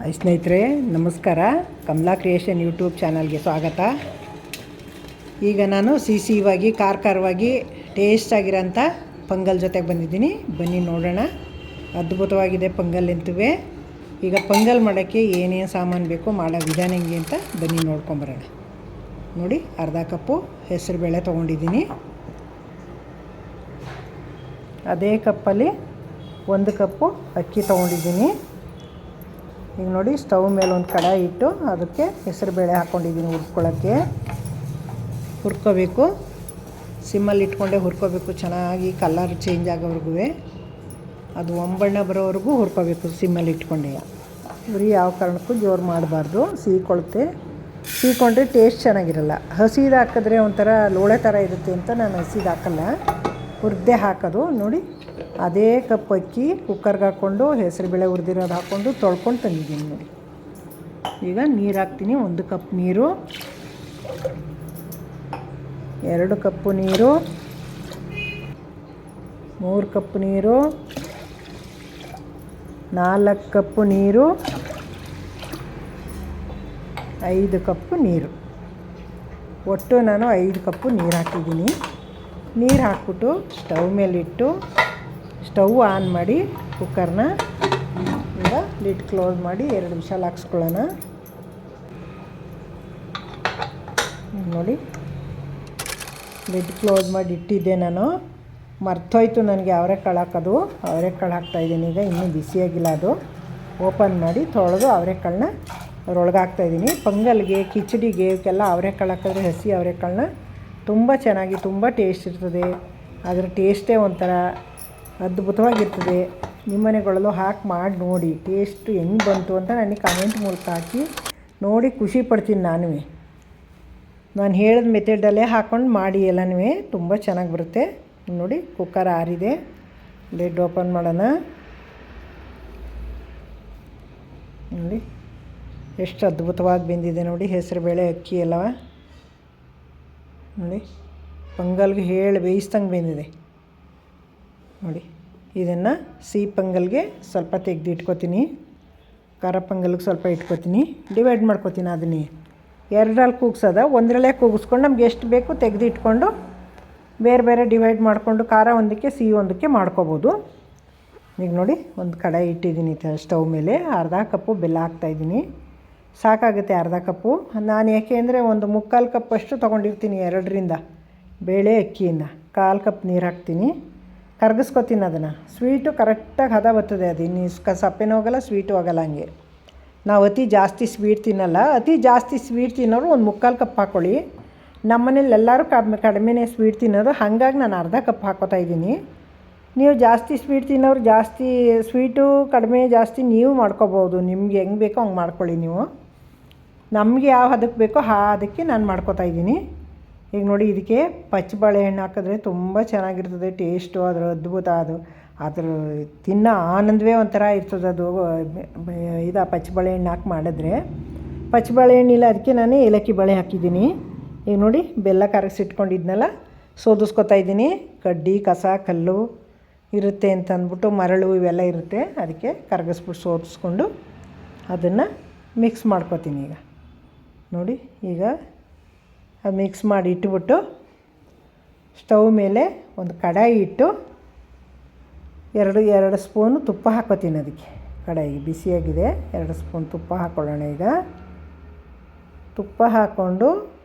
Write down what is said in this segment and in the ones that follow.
Hi ಸ್ನೇಹಿತರೆ, ನಮಸ್ಕಾರ. Kamala creation YouTube ಚಾನಲ್ಗೆ ಸ್ವಾಗತ. ಈಗ ನಾನು ಸಿಹಿಯಾಗಿ ಖಾರವಾಗಿ ಟೇಸ್ಟಾಗಿರೋಂಥ ಪೊಂಗಲ್ ಜೊತೆಗೆ ಬಂದಿದ್ದೀನಿ. ಬನ್ನಿ ನೋಡೋಣ. ಅದ್ಭುತವಾಗಿದೆ ಪೊಂಗಲ್ ಅಂತುವೆ. ಈಗ ಪೊಂಗಲ್ ಮಾಡೋಕ್ಕೆ ಏನೇನು ಸಾಮಾನು ಬೇಕು, ಮಾಡೋ ವಿಧಾನ ಹೆಂಗೆ ಅಂತ ಬನ್ನಿ ನೋಡ್ಕೊಂಬರೋಣ. ನೋಡಿ, ಅರ್ಧ ಕಪ್ಪು ಹೆಸರುಬೇಳೆ ತೊಗೊಂಡಿದ್ದೀನಿ. ಅದೇ ಕಪ್ಪಲ್ಲಿ 1 ಕಪ್ಪು ಅಕ್ಕಿ ತೊಗೊಂಡಿದ್ದೀನಿ. ಈಗ ನೋಡಿ, ಸ್ಟವ್ ಮೇಲೆ ಒಂದು ಕಡಾಯಿ ಇಟ್ಟು ಅದಕ್ಕೆ ಹೆಸರುಬೇಳೆ ಹಾಕ್ಕೊಂಡಿದ್ದೀನಿ. ಹುರ್ಕೋಬೇಕು. ಸಿಮ್ಮಲ್ಲಿ ಇಟ್ಕೊಂಡೆ ಹುರ್ಕೋಬೇಕು. ಚೆನ್ನಾಗಿ ಕಲರ್ ಚೇಂಜ್ ಆಗೋವರೆಗೂ, ಅದು ಒಂಬಣ್ಣ ಬರೋವರೆಗೂ ಹುರ್ಕೋಬೇಕು ಸಿಮ್ಮಲ್ಲಿ ಇಟ್ಕೊಂಡೆ. ಬರೀ ಯಾವ ಕಾರಣಕ್ಕೂ ಜೋರು ಮಾಡಬಾರ್ದು, ಸೀಕೊಂಡ್ರೆ ಟೇಸ್ಟ್ ಚೆನ್ನಾಗಿರಲ್ಲ. ಹಸಿದು ಹಾಕಿದ್ರೆ ಒಂಥರ ಲೋಳೆ ಥರ ಇರುತ್ತೆ ಅಂತ ನಾನು ಹಸಿದು ಹಾಕಲ್ಲ, ಹುರಿದೇ ಹಾಕೋದು. ನೋಡಿ, ಅದೇ ಕಪ್ ಅಕ್ಕಿ ಕುಕ್ಕರ್ಗೆ ಹಾಕ್ಕೊಂಡು ಹೆಸರುಬೇಳೆ ಹುರಿದಿರೋದು ಹಾಕ್ಕೊಂಡು ತೊಳ್ಕೊಂಡು ತಂದಿದ್ದೀನಿ. ನೋಡಿ, ಈಗ ನೀರು ಹಾಕ್ತೀನಿ. 1 ಕಪ್ ನೀರು, 2 ಕಪ್ಪು ನೀರು, 3 ಕಪ್ ನೀರು, 4 ಕಪ್ಪು ನೀರು, 5 ಕಪ್ಪು ನೀರು. ಒಟ್ಟು ನಾನು 5 ಕಪ್ಪು ನೀರು ಹಾಕಿದ್ದೀನಿ. ನೀರು ಹಾಕ್ಬಿಟ್ಟು ಸ್ಟವ್ ಮೇಲಿಟ್ಟು ಸ್ಟವ್ ಆನ್ ಮಾಡಿ ಕುಕ್ಕರ್ನ ಈಗ ಲಿಡ್ ಕ್ಲೋಸ್ ಮಾಡಿ 2 ವಿಷಲ್ ಹಾಕ್ಸ್ಕೊಳ್ಳೋಣ. ನೋಡಿ, ಲಿಡ್ ಕ್ಲೋಸ್ ಮಾಡಿ ಇಟ್ಟಿದ್ದೆ ನಾನು. ಮರ್ತೋಯ್ತು ನನಗೆ ಅವರೆಕಾಳು ಹಾಕೋದು. ಅವರೆಕಾಳು ಹಾಕ್ತಾಯಿದ್ದೀನಿ. ಈಗ ಇನ್ನೂ ಬಿಸಿಯಾಗಿಲ್ಲ, ಅದು ಓಪನ್ ಮಾಡಿ ತೊಳೆದು ಅವರೆಕಾಳನ್ನ ಅದ್ರೊಳಗೆ ಹಾಕ್ತಾಯಿದ್ದೀನಿ. ಪೊಂಗಲ್ಗೆ, ಕಿಚಡಿಗೆ ಇವಕ್ಕೆಲ್ಲ ಅವರೆಕಾಳು ಹಾಕಿದ್ರೆ, ಹಸಿ ಅವರೆಕಾಳನ್ನ ತುಂಬ ಚೆನ್ನಾಗಿ ತುಂಬ ಟೇಸ್ಟ್ ಇರ್ತದೆ. ಅದರ ಟೇಸ್ಟೇ ಒಂಥರ ಅದ್ಭುತವಾಗಿರ್ತದೆ. ನಿಮ್ಮ ಮನೆಗಳಲ್ಲೂ ಮಾಡಿ ನೋಡಿ, ಟೇಸ್ಟು ಹೆಂಗೆ ಬಂತು ಅಂತ ನನಗೆ ಕಮೆಂಟ್ ಮೂಲಕ ಹಾಕಿ ನೋಡಿ. ಖುಷಿ ಪಡ್ತೀನಿ ನಾನು ಹೇಳಿದ ಮೆಥಡಲ್ಲೇ ಹಾಕ್ಕೊಂಡು ಮಾಡಿ ಎಲ್ಲನೂ ತುಂಬ ಚೆನ್ನಾಗಿ ಬರುತ್ತೆ. ನೋಡಿ, ಕುಕ್ಕರ್ ಆರಿದೆ. ಲಿಡ್ ಓಪನ್ ಮಾಡೋಣ. ನೋಡಿ ಎಷ್ಟು ಅದ್ಭುತವಾಗಿ ಬೆಂದಿದೆ. ನೋಡಿ, ಹೆಸರುಬೇಳೆ ಅಕ್ಕಿ ಎಲ್ಲವ ನೋಡಿ, ಪೊಂಗಲ್ಗೆ ಬೇಯಿಸ್ದಂಗೆ ಬೆಂದಿದೆ. ನೋಡಿ, ಇದನ್ನು ಸಿಹಿ ಪೊಂಗಲ್ಗೆ ಸ್ವಲ್ಪ ತೆಗೆದು ಇಟ್ಕೊತೀನಿ, ಖಾರ ಪೊಂಗಲ್ಗೆ ಸ್ವಲ್ಪ ಇಟ್ಕೊತೀನಿ. ಡಿವೈಡ್ ಮಾಡ್ಕೊತೀನಿ. ಅದನ್ನೇ 2ರಲ್ಲಿ ಕೂಗ್ಸೋದ, 1ರಲ್ಲೇ ಕೂಗಿಸ್ಕೊಂಡು ನಮ್ಗೆ ಎಷ್ಟು ಬೇಕು ತೆಗೆದು ಇಟ್ಕೊಂಡು ಬೇರೆ ಬೇರೆ ಡಿವೈಡ್ ಮಾಡಿಕೊಂಡು ಖಾರ ಒಂದಕ್ಕೆ ಸಿಹಿ ಒಂದಕ್ಕೆ ಮಾಡ್ಕೊಬೋದು. ಈಗ ನೋಡಿ, ಒಂದು ಕಡಾಯಿ ಇಟ್ಟಿದ್ದೀನಿ ಸ್ಟವ್ ಮೇಲೆ. ಅರ್ಧ ಕಪ್ಪು ಬೆಲ್ಲ ಹಾಕ್ತಾಯಿದ್ದೀನಿ. ಸಾಕಾಗುತ್ತೆ ಅರ್ಧ ಕಪ್ಪು. ನಾನು ಯಾಕೆ ಅಂದರೆ 1/4 ಕಪ್ಪಷ್ಟು ತೊಗೊಂಡಿರ್ತೀನಿ 2ರಿಂದ ಬೇಳೆ ಅಕ್ಕಿಯನ್ನು. 1/4 ಕಪ್ ನೀರು ಹಾಕ್ತೀನಿ, ಕರಗಿಸ್ಕೊತೀನಿ ಅದನ್ನು. ಸ್ವೀಟು ಕರೆಕ್ಟಾಗಿ ಹದ ಬರ್ತದೆ. ಅದು ಇನ್ನು ಸಪ್ಪೆನೂ ಹೋಗಲ್ಲ, ಸ್ವೀಟು ಹೋಗಲ್ಲ. ಹಂಗೆ ನಾವು ಅತಿ ಜಾಸ್ತಿ ಸ್ವೀಟ್ ತಿನ್ನಲ್ಲ. ಅತಿ ಜಾಸ್ತಿ ಸ್ವೀಟ್ ತಿನ್ನೋರು 1/4 ಕಪ್ ಹಾಕ್ಕೊಳ್ಳಿ. ನಮ್ಮ ಮನೇಲಿ ಎಲ್ಲರೂ ಕಡಿಮೆನೇ ಸ್ವೀಟ್ ತಿನ್ನೋದು, ಹಾಗಾಗಿ ನಾನು ಅರ್ಧ ಕಪ್ ಹಾಕ್ಕೊತಾಯಿದ್ದೀನಿ. ನೀವು ಜಾಸ್ತಿ ಸ್ವೀಟ್ ತಿನ್ನೋರು ಜಾಸ್ತಿ ಸ್ವೀಟು ಕಡಿಮೆ ಜಾಸ್ತಿ ನೀವು ಮಾಡ್ಕೊಬೋದು. ನಿಮ್ಗೆ ಹೆಂಗೆ ಬೇಕೋ ಹಂಗೆ ಮಾಡ್ಕೊಳ್ಳಿ ನೀವು. ನಮಗೆ ಯಾವ ಹದಕ್ಕೆ ಬೇಕೋ ಅದಕ್ಕೆ ನಾನು ಮಾಡ್ಕೊತಾಯಿದ್ದೀನಿ. ಈಗ ನೋಡಿ, ಇದಕ್ಕೆ ಪಚ್ಚ ಬಾಳೆಹಣ್ಣು ಹಾಕಿದ್ರೆ ತುಂಬ ಚೆನ್ನಾಗಿರ್ತದೆ ಟೇಸ್ಟು. ಅದರ ಅದ್ಭುತ. ಅದ್ರ ತಿನ್ನೋ ಆನಂದವೇ ಒಂಥರ ಇರ್ತದೆ. ಅದು ಪಚ್ಚ ಬಾಳೆಹಣ್ಣು ಹಾಕಿ ಮಾಡಿದ್ರೆ. ಪಚ್ಚ ಬಾಳೆಹಣ್ಣಿಲ್ಲ, ಅದಕ್ಕೆ ನಾನು ಏಲಕ್ಕಿ ಬಾಳೆ ಹಾಕಿದ್ದೀನಿ. ಈಗ ನೋಡಿ, ಬೆಲ್ಲ ಕರಗಿಸಿಟ್ಕೊಂಡಿದ್ನೆಲ್ಲ ಸೋದಿಸ್ಕೊತಾಯಿದ್ದೀನಿ. ಕಡ್ಡಿ ಕಸ ಕಲ್ಲು ಇರುತ್ತೆ ಅಂತ ಅಂದ್ಬಿಟ್ಟು, ಮರಳು ಇವೆಲ್ಲ ಇರುತ್ತೆ, ಅದಕ್ಕೆ ಕರಗಿಸ್ಬಿಟ್ಟು ಸೋದಿಸ್ಕೊಂಡು ಅದನ್ನು ಮಿಕ್ಸ್ ಮಾಡ್ಕೊತೀನಿ. ಈಗ ನೋಡಿ, ಈಗ ಅದು ಮಿಕ್ಸ್ ಮಾಡಿ ಇಟ್ಬಿಟ್ಟು ಸ್ಟವ್ ಮೇಲೆ ಒಂದು ಕಡಾಯಿ ಇಟ್ಟು 2 ಸ್ಪೂನು ತುಪ್ಪ ಹಾಕ್ಕೊತೀನಿ. ಅದಕ್ಕೆ ಕಡಾಯಿ ಬಿಸಿಯಾಗಿದೆ. 2 ಸ್ಪೂನ್ ತುಪ್ಪ ಹಾಕ್ಕೊಳ್ಳೋಣ. ಈಗ ತುಪ್ಪ ಹಾಕ್ಕೊಂಡು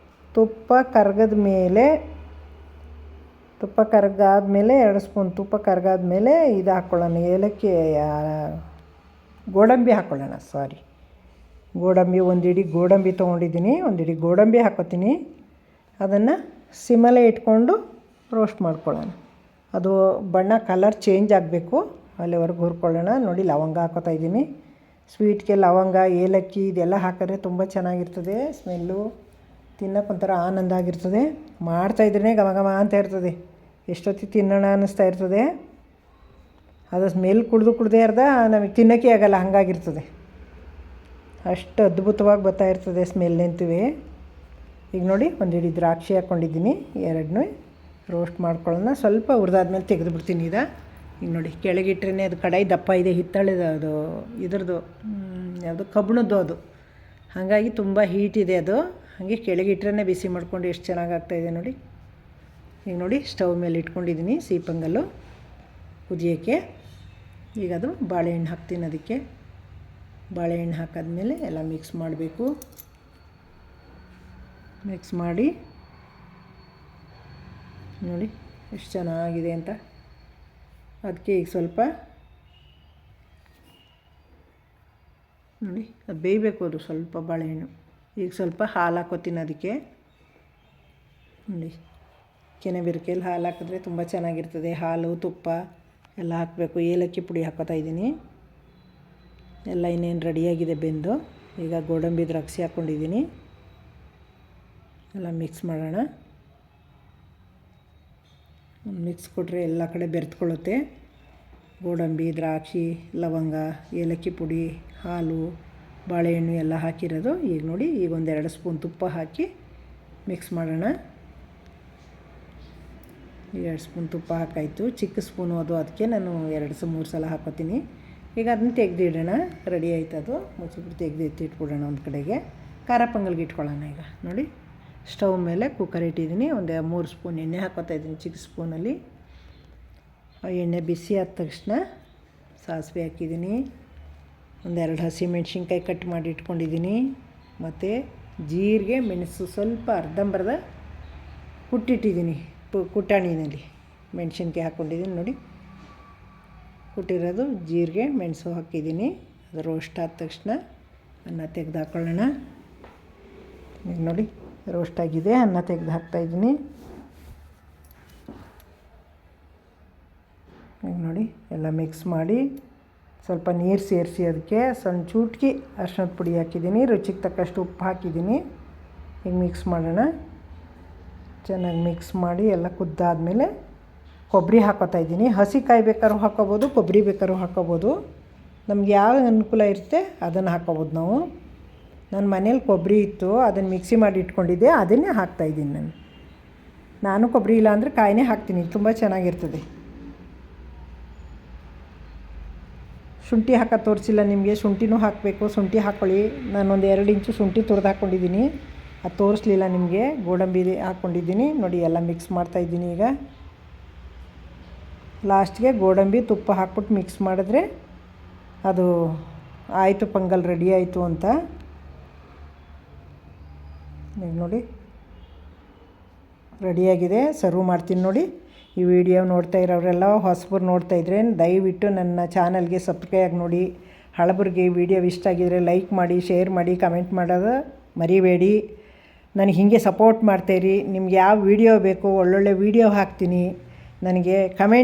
ತುಪ್ಪ ಕರಗಾದ್ಮೇಲೆ 2 ಸ್ಪೂನ್ ತುಪ್ಪ ಕರಗಾದ್ಮೇಲೆ ಇದು ಹಾಕ್ಕೊಳ್ಳೋಣ, ಏಲಕ್ಕಿ ಗೋಡಂಬಿ ಹಾಕ್ಕೊಳ್ಳೋಣ. ಗೋಡಂಬಿ, 1 ಹಿಡಿ ಗೋಡಂಬಿ ತೊಗೊಂಡಿದ್ದೀನಿ. 1 ಹಿಡಿ ಗೋಡಂಬಿ ಹಾಕ್ಕೊತೀನಿ. ಅದನ್ನು ಸಿಮ್ಮಲ್ಲೇ ಇಟ್ಕೊಂಡು ರೋಸ್ಟ್ ಮಾಡ್ಕೊಳ್ಳೋಣ. ಅದು ಬಣ್ಣ ಕಲರ್ ಚೇಂಜ್ ಆಗಬೇಕು, ಅಲ್ಲಿವರೆಗೂ ಹುರ್ಕೊಳ್ಳೋಣ. ನೋಡಿ, ಲವಂಗ ಹಾಕ್ಕೊತಾಯಿದ್ದೀನಿ. ಸ್ವೀಟ್ಗೆ ಲವಂಗ, ಏಲಕ್ಕಿ ಇದೆಲ್ಲ ಹಾಕಿದ್ರೆ ತುಂಬ ಚೆನ್ನಾಗಿರ್ತದೆ. ಸ್ಮೆಲ್ಲು ತಿನ್ನೋಕೆ ಒಂಥರ ಆನಂದ ಆಗಿರ್ತದೆ. ಮಾಡ್ತಾಯಿದ್ರೇ ಘಮ ಘಮ ಅಂತ ಇರ್ತದೆ. ಎಷ್ಟೊತ್ತಿ ತಿನ್ನೋಣ ಅನ್ನಿಸ್ತಾ ಇರ್ತದೆ. ಅದು ಸ್ಮೆಲ್ ಕುಡ್ದೇ ನಮಗೆ ತಿನ್ನೋಕ್ಕೆ ಆಗಲ್ಲ, ಹಾಗಾಗಿರ್ತದೆ. ಅಷ್ಟು ಅದ್ಭುತವಾಗಿ ಬರ್ತಾಯಿರ್ತದೆ ಸ್ಮೆಲ್ ಅಂತೂ. ಈಗ ನೋಡಿ, 1 ಹಿಡಿ ದ್ರಾಕ್ಷಿ ಹಾಕ್ಕೊಂಡಿದ್ದೀನಿ. 2 ರೋಸ್ಟ್ ಮಾಡ್ಕೊಳ್ಳೋಣ. ಸ್ವಲ್ಪ ಹುರಿದಾದ್ಮೇಲೆ ತೆಗೆದುಬಿಡ್ತೀನಿ. ಈಗ ನೋಡಿ, ಕೆಳಗಿಟ್ರೇ ಅದು ಕಡಾಯಿ ದಪ್ಪ ಇದೆ, ಹಿತ್ತಳೆದು ಅದು ಇದ್ರದ್ದು ಯಾವುದು ಕಬ್ಬಿಣದ್ದು ಅದು, ಹಾಗಾಗಿ ತುಂಬ ಹೀಟ್ ಇದೆ ಅದು. ಹಾಗೆ ಕೆಳಗೆ ಇಟ್ಟರೆ ಬಿಸಿ ಮಾಡ್ಕೊಂಡು ಎಷ್ಟು ಚೆನ್ನಾಗಿ ಆಗ್ತಾಯಿದೆ ನೋಡಿ. ಈಗ ನೋಡಿ ಸ್ಟವ್ ಮೇಲೆ ಇಟ್ಕೊಂಡಿದ್ದೀನಿ ಸೀಪಂಗಲ್ಲು ಕುದಿಯೋಕ್ಕೆ. ಈಗ ಅದು ಬಾಳೆಹಣ್ಣು ಹಾಕ್ತೀನಿ. ಅದಕ್ಕೆ ಬಾಳೆಹಣ್ಣು ಹಾಕಾದ್ಮೇಲೆ ಎಲ್ಲ ಮಿಕ್ಸ್ ಮಾಡಬೇಕು. ಮಿಕ್ಸ್ ಮಾಡಿ ನೋಡಿ ಎಷ್ಟು ಚೆನ್ನಾಗಿದೆ ಅಂತ. ಅದಕ್ಕೆ ಈಗ ಸ್ವಲ್ಪ ನೋಡಿ ಅದು ಬೇಯಬೇಕು, ಅದು ಸ್ವಲ್ಪ ಬಾಳೆಹಣ್ಣು. ಈಗ ಸ್ವಲ್ಪ ಹಾಲು ಹಾಕೋತೀನಿ ಅದಕ್ಕೆ. ನೋಡಿ ಕೆನೆಬಿರಿಕೆಯಲ್ಲಿ ಹಾಲು ಹಾಕಿದ್ರೆ ತುಂಬ ಚೆನ್ನಾಗಿರ್ತದೆ. ಹಾಲು ತುಪ್ಪ ಎಲ್ಲ ಹಾಕಬೇಕು. ಏಲಕ್ಕಿ ಪುಡಿ ಹಾಕೋತಾ ಇದ್ದೀನಿ. ಎಲ್ಲ ಇನ್ನೇನು ರೆಡಿಯಾಗಿದೆ ಬೆಂದು. ಈಗ ಗೋಡಂಬಿ ದ್ರಾಕ್ಷಿ ಹಾಕ್ಕೊಂಡಿದ್ದೀನಿ. ಎಲ್ಲ ಮಿಕ್ಸ್ ಮಾಡೋಣ. ಮಿಕ್ಸ್ ಕೊಟ್ಟರೆ ಎಲ್ಲ ಕಡೆ ಬೆರೆತ್ಕೊಳ್ಳುತ್ತೆ. ಗೋಡಂಬಿ, ದ್ರಾಕ್ಷಿ, ಲವಂಗ, ಏಲಕ್ಕಿ ಪುಡಿ, ಹಾಲು, ಬಾಳೆಹಣ್ಣು ಎಲ್ಲ ಹಾಕಿರೋದು. ಈಗ ನೋಡಿ ಈಗ 1-2 ಸ್ಪೂನ್ ತುಪ್ಪ ಹಾಕಿ ಮಿಕ್ಸ್ ಮಾಡೋಣ. ಈಗ 2 ಸ್ಪೂನ್ ತುಪ್ಪ ಹಾಕಾಯಿತು. ಚಿಕ್ಕ ಸ್ಪೂನು ಅದು, ಅದಕ್ಕೆ ನಾನು 2-3 ಸಲ ಹಾಕೋತೀನಿ. ಈಗ ಅದನ್ನ ತೆಗೆದಿಡೋಣ. ರೆಡಿ ಆಯ್ತು ಅದು. ಮುಚ್ಚಿಬಿಟ್ಟು ತೆಗೆದು ಎತ್ತಿಟ್ಬಿಡೋಣ ಒಂದು ಕಡೆಗೆ. ಖಾರ ಪೊಂಗಲ್ಗೆ ಇಟ್ಕೊಳ್ಳೋಣ. ಈಗ ನೋಡಿ ಸ್ಟವ್ ಮೇಲೆ ಕುಕ್ಕರ್ ಇಟ್ಟಿದ್ದೀನಿ. 3 ಸ್ಪೂನ್ ಎಣ್ಣೆ ಹಾಕೋತಾ ಇದ್ದೀನಿ ಚಿಕ್ಕ ಸ್ಪೂನಲ್ಲಿ. ಎಣ್ಣೆ ಬಿಸಿ ಆದ ತಕ್ಷಣ ಸಾಸಿವೆ ಹಾಕಿದ್ದೀನಿ. 1-2 ಹಸಿಮೆಣ್ಸಿನ್ಕಾಯಿ ಕಟ್ ಮಾಡಿ ಇಟ್ಕೊಂಡಿದ್ದೀನಿ. ಮತ್ತು ಜೀರಿಗೆ, ಮೆಣಸು ಸ್ವಲ್ಪ ಅರ್ಧಂಬರ್ಧ ಕುಟ್ಟಿಟ್ಟಿದ್ದೀನಿ. ಕುಟ್ಟಾಣಿನಲ್ಲಿ ಮೆಣಸಿನ್ಕಾಯಿ ಹಾಕ್ಕೊಂಡಿದ್ದೀನಿ ನೋಡಿ. ಕುಟ್ಟಿರೋದು ಜೀರಿಗೆ ಮೆಣಸು ಹಾಕಿದ್ದೀನಿ. ಅದು ರೋಸ್ಟ್ ಆದ ತಕ್ಷಣ ಅನ್ನ ತೆಗೆದು ಹಾಕ್ಕೊಳ್ಳೋಣ. ಈಗ ನೋಡಿ ರೋಸ್ಟ್ ಆಗಿದೆ. ಅನ್ನ ತೆಗೆದು ಹಾಕ್ತಾಯಿದ್ದೀನಿ. ಈಗ ನೋಡಿ ಎಲ್ಲ ಮಿಕ್ಸ್ ಮಾಡಿ ಸ್ವಲ್ಪ ನೀರು ಸೇರಿಸಿ ಅದಕ್ಕೆ ಸಣ್ಣ ಚೂಟ್ಕಿ ಅರಿಶಿಣದ ಪುಡಿ ಹಾಕಿದ್ದೀನಿ. ರುಚಿಗೆ ತಕ್ಕಷ್ಟು ಉಪ್ಪು ಹಾಕಿದ್ದೀನಿ. ಈಗ ಮಿಕ್ಸ್ ಮಾಡೋಣ. ಚೆನ್ನಾಗಿ ಮಿಕ್ಸ್ ಮಾಡಿ ಎಲ್ಲ ಕುದ್ದಾದಮೇಲೆ ಕೊಬ್ಬರಿ ಹಾಕೋತಾ ಇದ್ದೀನಿ. ಹಸಿ ಕಾಯಿ ಬೇಕಾದ್ರೂ ಹಾಕೋಬೋದು, ಕೊಬ್ಬರಿ ಬೇಕಾದ್ರೂ ಹಾಕೋಬೋದು. ನಮ್ಗೆ ಯಾವ ಅನುಕೂಲ ಇರುತ್ತೆ ಅದನ್ನು ಹಾಕೋಬೋದು ನಾವು. ನನ್ನ ಮನೇಲಿ ಕೊಬ್ಬರಿ ಇತ್ತು, ಅದನ್ನು ಮಿಕ್ಸಿ ಮಾಡಿ ಇಟ್ಕೊಂಡಿದ್ದೆ, ಅದನ್ನೇ ಹಾಕ್ತಾಯಿದ್ದೀನಿ ನಾನು ಕೊಬ್ಬರಿ ಇಲ್ಲ ಅಂದರೆ ಕಾಯಿನೇ ಹಾಕ್ತೀನಿ, ತುಂಬ ಚೆನ್ನಾಗಿರ್ತದೆ. ಶುಂಠಿ ಹಾಕೋದು ತೋರಿಸಿಲ್ಲ ನಿಮಗೆ. ಶುಂಠಿನೂ ಹಾಕಬೇಕು, ಶುಂಠಿ ಹಾಕ್ಕೊಳ್ಳಿ. ನಾನೊಂದು 2 ಇಂಚು ಶುಂಠಿ ತುರಿದು ಹಾಕ್ಕೊಂಡಿದ್ದೀನಿ, ಅದು ತೋರಿಸ್ಲಿಲ್ಲ ನಿಮಗೆ. ಗೋಡಂಬಿ ಹಾಕ್ಕೊಂಡಿದ್ದೀನಿ ನೋಡಿ. ಎಲ್ಲ ಮಿಕ್ಸ್ ಮಾಡ್ತಾಯಿದ್ದೀನಿ. ಈಗ ಲಾಸ್ಟ್ಗೆ ಗೋಡಂಬಿ ತುಪ್ಪ ಹಾಕ್ಬಿಟ್ಟು ಮಿಕ್ಸ್ ಮಾಡಿದ್ರೆ ಅದು ಆಯಿತು, ಪೊಂಗಲ್ ರೆಡಿ ಆಯಿತು ಅಂತ. ಈಗ ನೋಡಿ ರೆಡಿಯಾಗಿದೆ. ಸರ್ವ್ ಮಾಡ್ತೀನಿ ನೋಡಿ. ಈ ವಿಡಿಯೋ ನೋಡ್ತಾ ಇರೋರೆಲ್ಲ ಹೊಸಬರು ನೋಡ್ತಾ ಇದ್ದರೆ ದಯವಿಟ್ಟು ನನ್ನ ಚಾನಲ್ಗೆ ಸಬ್ಸ್ಕ್ರೈಬ್ ಆಗಿ ನೋಡಿ. ಹಳಬರಿಗೆ ವಿಡಿಯೋ ಇಷ್ಟ ಆಗಿದರೆ ಲೈಕ್ ಮಾಡಿ, ಶೇರ್ ಮಾಡಿ, ಕಮೆಂಟ್ ಮಾಡೋದು ಮರಿಬೇಡಿ. ನನಗೆ ಹೀಗೆ ಸಪೋರ್ಟ್ ಮಾಡ್ತಾಯಿರಿ. ನಿಮ್ಗೆ ಯಾವ ವಿಡಿಯೋ ಬೇಕು ಒಳ್ಳೊಳ್ಳೆ ವಿಡಿಯೋ ಹಾಕ್ತೀನಿ. ನನಗೆ ಕಮೆಂಟ್